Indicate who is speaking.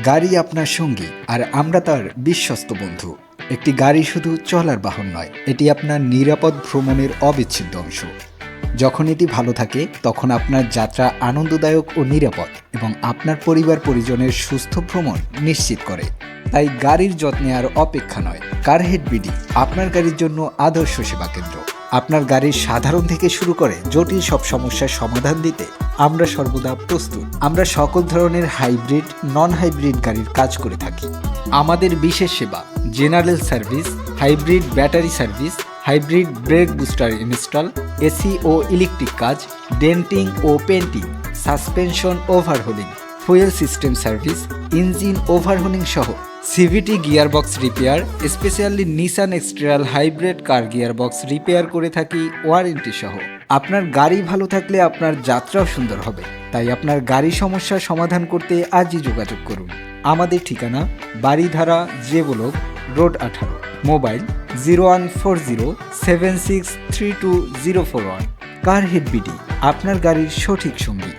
Speaker 1: গাড়ি আপনার সঙ্গী আর আমরা তার বিশ্বস্ত বন্ধু। একটি গাড়ি শুধু চলার বাহন নয়, এটি আপনার নিরাপদ ভ্রমণের অবিচ্ছেদ্য অংশ। যখন এটি ভালো থাকে তখন আপনার যাত্রা আনন্দদায়ক ও নিরাপদ এবং আপনার পরিবার পরিজনের সুস্থ ভ্রমণ নিশ্চিত করে। তাই গাড়ির যত্নে আর অপেক্ষা নয়, কারহেড বিডি আপনার গাড়ির জন্য আদর্শ সেবা কেন্দ্র। আপনার গাড়ির সাধারণ থেকে শুরু করে জটিল সব সমস্যার সমাধান দিতে আমরা সর্বদা প্রস্তুত। আমরা সকল ধরনের হাইব্রিড, নন হাইব্রিড গাড়ির কাজ করে থাকি। আমাদের বিশেষ সেবা general service, hybrid battery service, hybrid brake booster install, AC ও ইলেকট্রিক কাজ, ডেন্টিং ও painting, suspension overhauling, fuel system service, engine overhauling সহ CVT gearbox repair, specially Nissan X Trail hybrid car gearbox repair করে থাকি ওয়ারেন্টি সহ। আপনার গাড়ি ভালো থাকলে আপনার যাত্রাও সুন্দর হবে। তাই আপনার গাড়ি সমস্যার সমাধান করতে আজই যোগাযোগ করুন। আমাদের ঠিকানা Baridhara J block, road 18, mobile 014076320041। Carhead BD আপনার গাড়ির সঠিক সঙ্গী।